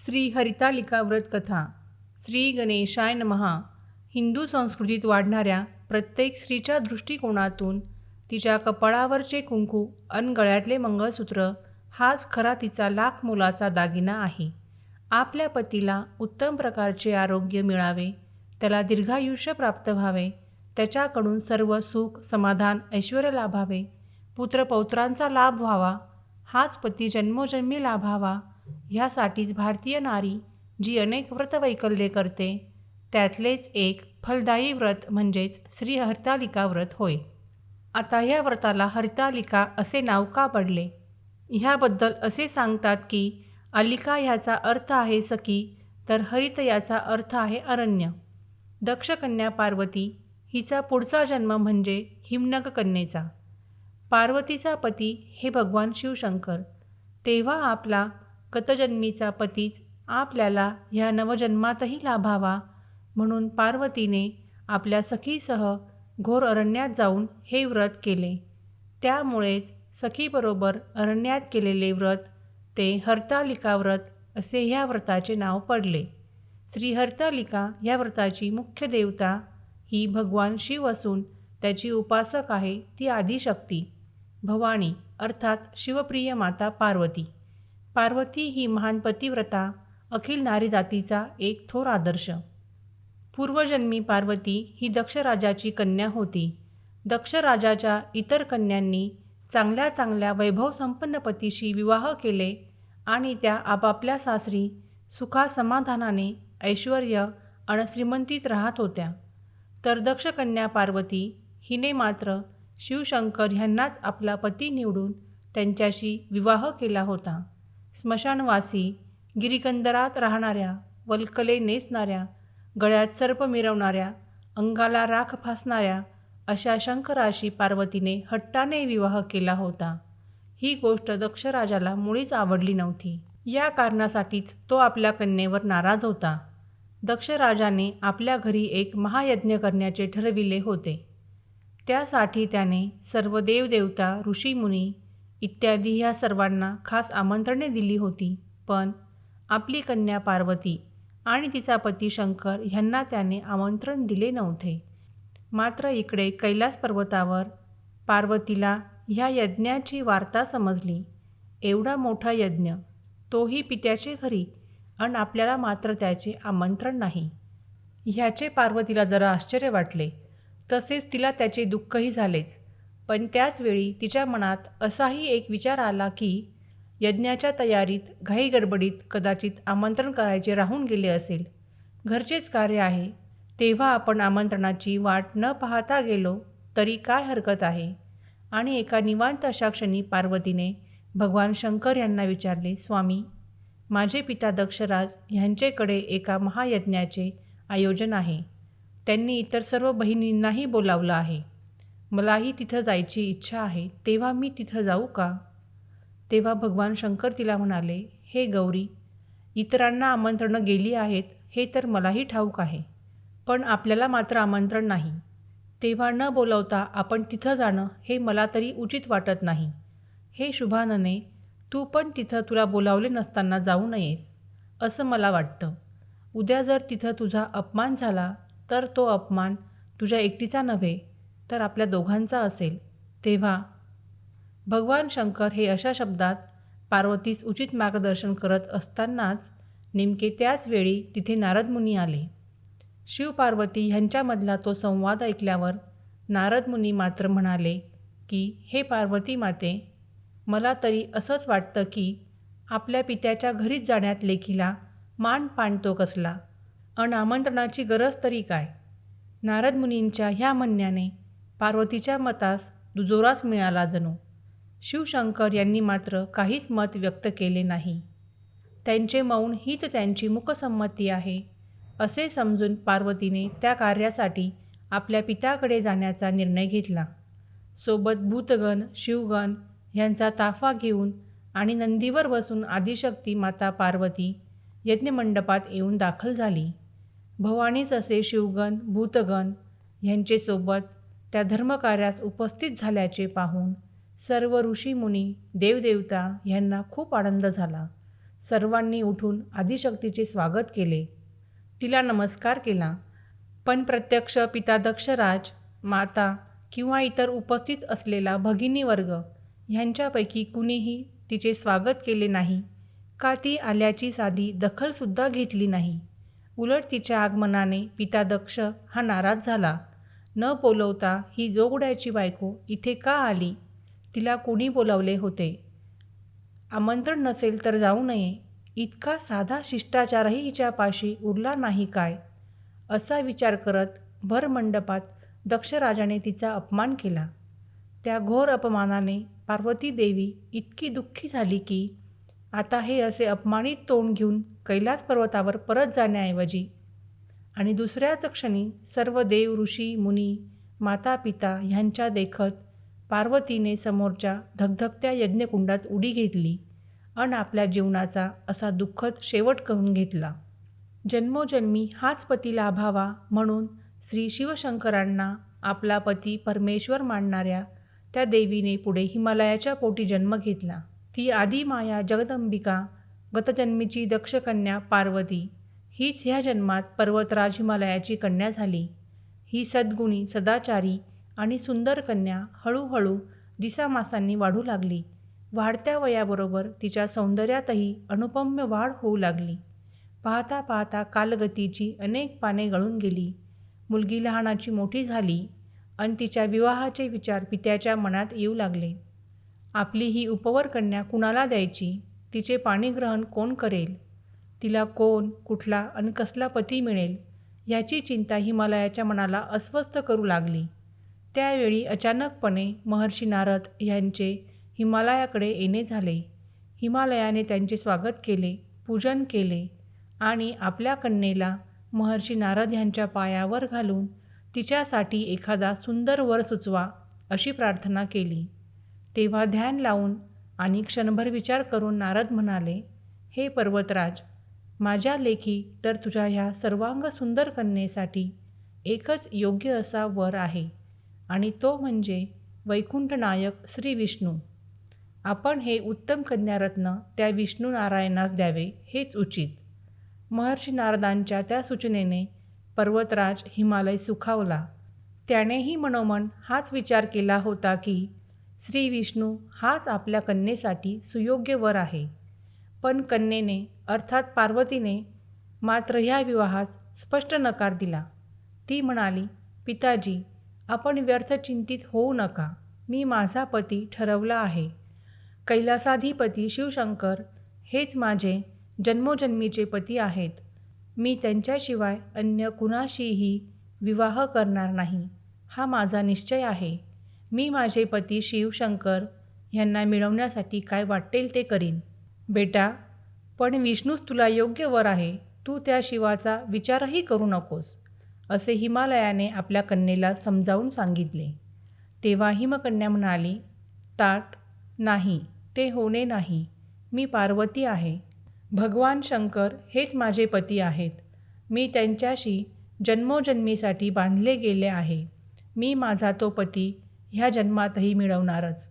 श्री हरितालिका व्रत कथा. श्री गणेशाय नमः. हिंदू संस्कृतीत वाढणाऱ्या प्रत्येक स्त्रीच्या दृष्टिकोनातून तिच्या कपाळावरचे कुंकू अन गळ्यातले मंगळसूत्र हाच खरा तिचा लाख मोलाचा दागिना आहे. आपल्या पतीला उत्तम प्रकारचे आरोग्य मिळावे, त्याला दीर्घायुष्य प्राप्त व्हावे, त्याच्याकडून सर्व सुख समाधान ऐश्वर्य लाभावे, पुत्रपौत्रांचा लाभ व्हावा, हाच पती जन्मोजन्मी लाभावा, ह्यासाठीच भारतीय नारी जी अनेक व्रतवैकल्ये करते त्यातलेच एक फलदायी व्रत म्हणजेच श्री हरितालिका व्रत होय. आता ह्या व्रताला हरितालिका असे नाव का पडले? ह्याबद्दल असे सांगतात की अलिका ह्याचा अर्थ आहे सखी, तर हरित याचा अर्थ आहे अरण्य. दक्षकन्या पार्वती हिचा पुढचा जन्म म्हणजे हिमनग कन्येचा. पार्वतीचा पती हे भगवान शिवशंकर. तेव्हा आपला गतजन्मीचा पतीच आपल्याला ह्या नवजन्मातही लाभावा म्हणून पार्वतीने आपल्या सखीसह घोर अरण्यात जाऊन हे व्रत केले. त्यामुळेच सखीबरोबर अरण्यात केलेले व्रत ते हरतालिका व्रत असे ह्या व्रताचे नाव पडले. श्री हरतालिका ह्या व्रताची मुख्य देवता ही भगवान शिव असून त्याची उपासक आहे ती आदिशक्ती भवानी अर्थात शिवप्रिय माता पार्वती. पार्वती ही महान पतिव्रता, अखिल नारी जातीचा एक थोर आदर्श. पूर्वजन्मी पार्वती ही दक्षराजाची कन्या होती. दक्षराजाच्या इतर कन्यांनी चांगल्या चांगल्या वैभवसंपन्न पतीशी विवाह केले आणि त्या आपापल्या सासरी सुखासमाधानाने ऐश्वर्य आणि श्रीमंतीत राहत होत्या. तर दक्षकन्या पार्वती हिने मात्र शिवशंकर ह्यांनाच आपला पती निवडून त्यांच्याशी विवाह केला होता. स्मशानवासी, गिरिकंदरात राहणाऱ्या, वल्कले नेसणाऱ्या, गळ्यात सर्प मिरवणाऱ्या, अंगाला राख फासणाऱ्या अशा शंकराशी पार्वतीने हट्टाने विवाह केला होता. ही गोष्ट दक्षराजाला मुळीच आवडली नव्हती. या कारणासाठीच तो आपल्या कन्येवर नाराज होता. दक्षराजाने आपल्या घरी एक महायज्ञ करण्याचे ठरविले होते. त्यासाठी त्याने सर्व देवदेवता, ऋषीमुनी इत्यादी ह्या सर्वांना खास आमंत्रणे दिली होती. पण आपली कन्या पार्वती आणि तिचा पती शंकर ह्यांना त्याने आमंत्रण दिले नव्हते. मात्र इकडे कैलास पर्वतावर पार्वतीला ह्या यज्ञाची वार्ता समजली. एवढा मोठा यज्ञ, तोही पित्याचे घरी, आणि आपल्याला मात्र त्याचे आमंत्रण नाही. ह्याचे पार्वतीला जरा आश्चर्य वाटले. तसेच तिला त्याचे दुःखही झालेच. पण त्याचवेळी तिच्या मनात असाही एक विचार आला की यज्ञाच्या तयारीत घाईगडबडीत कदाचित आमंत्रण करायचे राहून गेले असेल. घरचेच कार्य आहे, तेव्हा आपण आमंत्रणाची वाट न पाहता गेलो तरी काय हरकत आहे. आणि एका निवांत अशा क्षणी पार्वतीने भगवान शंकर यांना विचारले, स्वामी, माझे पिता दक्षराज ह्यांचेकडे एका महायज्ञाचे आयोजन आहे. त्यांनी इतर सर्व बहिणींनाही बोलावलं आहे. मलाही तिथं जायची इच्छा आहे, तेव्हा मी तिथं जाऊ का? तेव्हा भगवान शंकर तिला म्हणाले, हे गौरी, इतरांना आमंत्रणं गेली आहेत हे तर मलाही ठाऊक आहे, पण आपल्याला मात्र आमंत्रण नाही. तेव्हा न बोलवता आपण तिथं जाणं हे मला तरी उचित वाटत नाही. हे शुभानने, तू पण तिथं तुला बोलावले नसताना जाऊ नयेस असं मला वाटतं. उद्या जर तिथं तुझा अपमान झाला तर तो अपमान तुझ्या एकटीचा नव्हे तर आपल्या दोघांचा असेल. तेव्हा भगवान शंकर हे अशा शब्दात पार्वतीस उचित मार्गदर्शन करत असतानाच नेमके त्याच वेळी तिथे नारद मुनी आले. शिव पार्वती ह्यांच्यामधला तो संवाद ऐकल्यावर नारद मुनी मात्र म्हणाले की हे पार्वती माते, मला तरी असंच वाटतं की आपल्या पित्याच्या घरीच जाण्यात लेकीला मान पाणतो कसला, अन आमंत्रणाची गरज तरी काय. नारद मुनींच्या ह्या म्हणण्याने पार्वतीच्या मतास दुजोराच मिळाला जणू. शिवशंकर यांनी मात्र काहीच मत व्यक्त केले नाही. त्यांचे मौन हीच त्यांची मुकसंमती आहे असे समजून पार्वतीने त्या कार्यासाठी आपल्या पित्याकडे जाण्याचा निर्णय घेतला. सोबत भूतगण, शिवगण ह्यांचा ताफा घेऊन आणि नंदीवर बसून आदिशक्ती माता पार्वती यज्ञमंडपात येऊन दाखल झाली. भवानीच असे शिवगण, भूतगण ह्यांचे सोबत त्या धर्मकार्यास उपस्थित झाल्याचे पाहून सर्व ऋषीमुनी, देवदेवता ह्यांना खूप आनंद झाला. सर्वांनी उठून आदिशक्तीचे स्वागत केले. तिला नमस्कार केला. पण प्रत्यक्ष पिता दक्षराज, माता किंवा इतर उपस्थित असलेला भगिनी वर्ग ह्यांच्यापैकी कुणीही तिचे स्वागत केले नाही का ती आल्याची साधी दखलसुद्धा घेतली नाही. उलट तिच्या आगमनाने पिता दक्ष हा नाराज झाला. न बोलवता ही जोगड्याची बायको इथे का आली? तिला कोणी बोलावले होते? आमंत्रण नसेल तर जाऊ नये, इतका साधा शिष्टाचारही हिच्यापाशी उरला नाही काय? असा विचार करत भर मंडपात दक्षराजाने तिचा अपमान केला. त्या घोर अपमानाने पार्वती देवी इतकी दुःखी झाली की आता हे असे अपमानित तोंड घेऊन कैलास पर्वतावर परत जाण्याऐवजी आणि दुसऱ्याच क्षणी सर्व देव, ऋषी, मुनी, माता पिता ह्यांच्या देखत पार्वतीने समोरच्या धगधगत्या यज्ञकुंडात उडी घेतली आणि आपल्या जीवनाचा असा दुःखद शेवट करून घेतला. जन्मोजन्मी हाच पती लाभावा म्हणून श्री शिवशंकरांना आपला पती परमेश्वर मानणाऱ्या त्या देवीने पुढे हिमालयाच्या पोटी जन्म घेतला. ती आदिमाया जगदंबिका, गतजन्मीची दक्षकन्या पार्वती हीच ह्या जन्मात पर्वतराज हिमालयाची कन्या झाली. ही सद्गुणी, सदाचारी आणि सुंदर कन्या हळूहळू दिसामासांनी वाढू लागली. वाढत्या वयाबरोबर तिच्या सौंदर्यातही अनुपम्य वाढ होऊ लागली. पाहता पाहता कालगतीची अनेक पाने गळून गेली. मुलगी लहानाची मोठी झाली आणि तिच्या विवाहाचे विचार पित्याच्या मनात येऊ लागले. आपली ही उपवर कन्या कुणाला द्यायची? तिचे पाणीग्रहण कोण करेल? तिला कोण, कुठला आणि कसला पती मिळेल याची चिंता हिमालयाच्या मनाला अस्वस्थ करू लागली. त्यावेळी अचानकपणे महर्षी नारद यांचे हिमालयाकडे येणे झाले. हिमालयाने त्यांचे स्वागत केले, पूजन केले आणि आपल्या कन्येला महर्षी नारद यांच्या पायावर घालून तिच्यासाठी एखादा सुंदर वर सुचवा अशी प्रार्थना केली. तेव्हा ध्यान लावून आणि क्षणभर विचार करून नारद म्हणाले, हे पर्वतराज, माझ्या लेखी तर तुझ्या ह्या सर्वांग सुंदर कन्येसाठी एकच योग्य असा वर आहे आणि तो म्हणजे वैकुंठनायक श्री विष्णू. आपण हे उत्तम कन्यारत्न त्या विष्णू नारायणास द्यावे हेच उचित. महर्षी नारदांच्या त्या सूचनेने पर्वतराज हिमालय सुखावला. त्यानेही मनोमन हाच विचार केला होता की श्री विष्णू हाच आपल्या कन्येसाठी सुयोग्य वर आहे. पण कन्येने अर्थात पार्वतीने मात्र ह्या विवाहास स्पष्ट नकार दिला. ती म्हणाली, पिताजी, आपण व्यर्थ चिंतित होऊ नका. मी माझा पती ठरवला आहे. कैलासाधिपती शिवशंकर हेच माझे जन्मोजन्मीचे पती आहेत. मी त्यांच्याशिवाय अन्य कुणाशीही विवाह करणार नाही, हा माझा निश्चय आहे. मी माझे पती शिवशंकर ह्यांना मिळवण्यासाठी काय वाटेल ते करीन. बेटा, पण विष्णूच तुला योग्य वर आहे. तू त्या शिवाचा विचारही करू नकोस, असे हिमालयाने आपल्या कन्येला समजावून सांगितले. तेव्हा हिमकन्या म्हणाली, तात, नाही, ते होणे नाही. मी पार्वती आहे. भगवान शंकर हेच माझे पती आहेत. मी त्यांच्याशी जन्मोजन्मीसाठी बांधले गेले आहे. मी माझा तो पती ह्या जन्मातही मिळवणारच.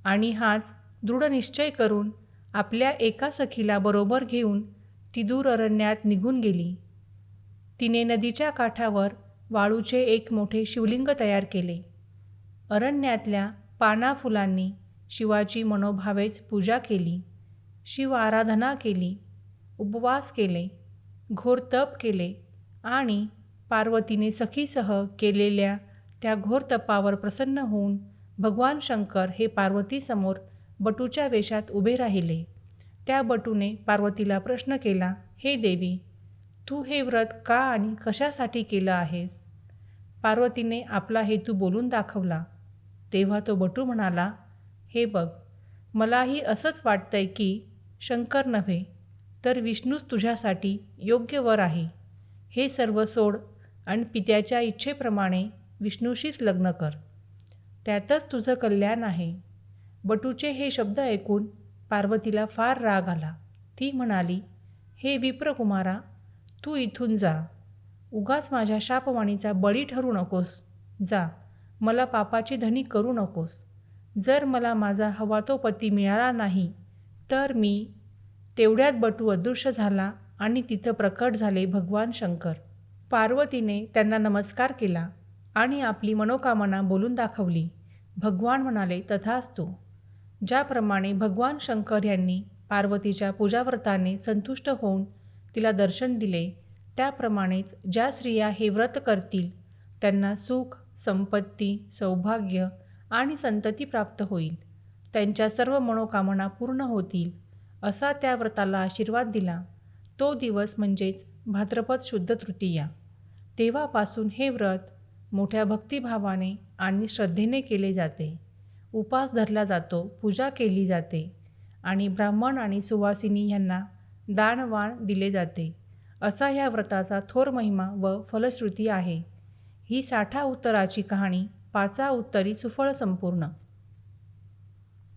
आणि हाच दृढ निश्चय करून आपल्या एका सखीला बरोबर घेऊन ती दूर अरण्यात निघून गेली. तिने नदीच्या काठावर वाळूचे एक मोठे शिवलिंग तयार केले. अरण्यातल्या पाना फुलांनी शिवाची मनोभावेच पूजा केली. शिव आराधना केली, उपवास केले, घोर तप केले आणि पार्वतीने सखीसह केलेल्या त्या घोर तपावर प्रसन्न होऊन भगवान शंकर हे पार्वतीसमोर बटूच्या वेशात उभे राहिले. त्या बटूने पार्वतीला प्रश्न केला, हे देवी, तू हे व्रत का आणि कशासाठी केलं आहेस? पार्वतीने आपला हेतू बोलून दाखवला. तेव्हा तो बटू म्हणाला, हे बघ, मलाही असंच वाटतंय की शंकर नव्हे तर विष्णूच तुझ्यासाठी योग्य वर आहे. हे सर्व सोड आणि पित्याच्या इच्छेप्रमाणे विष्णूशीच लग्न कर. त्यातच तुझं कल्याण आहे. बटूचे हे शब्द ऐकून पार्वतीला फार राग आला. ती म्हणाली, हे विप्रकुमारा, तू इथून जा. उगाच माझ्या शापवाणीचा बळी ठरू नकोस. जा, मला पापाची धनी करू नकोस. जर मला माझा हवा तो पती मिळाला नाही तर मी तेवढ्यात बटू अदृश्य झाला आणि तिथं प्रकट झाले भगवान शंकर. पार्वतीने त्यांना नमस्कार केला आणि आपली मनोकामना बोलून दाखवली. भगवान म्हणाले, तथास्तु. ज्याप्रमाणे भगवान शंकर यांनी पार्वतीच्या पूजाव्रताने संतुष्ट होऊन तिला दर्शन दिले, त्याप्रमाणेच ज्या स्त्रिया हे व्रत करतील त्यांना सुख, संपत्ती, सौभाग्य आणि संतती प्राप्त होईल. त्यांच्या सर्व मनोकामना पूर्ण होतील, असा त्या व्रताला आशीर्वाद दिला. तो दिवस म्हणजेच भाद्रपद शुद्ध तृतीया. तेव्हापासून हे व्रत मोठ्या भक्तिभावाने आणि श्रद्धेने केले जाते. उपास धरला जातो, पूजा केली जाते आणि ब्राह्मण आणि सुवासिनी यांना दानवाण दिले जाते. असा ह्या व्रताचा थोर महिमा व फलश्रुती आहे. ही 60 उत्तराची कहाणी 5 उत्तरी सुफळ संपूर्ण.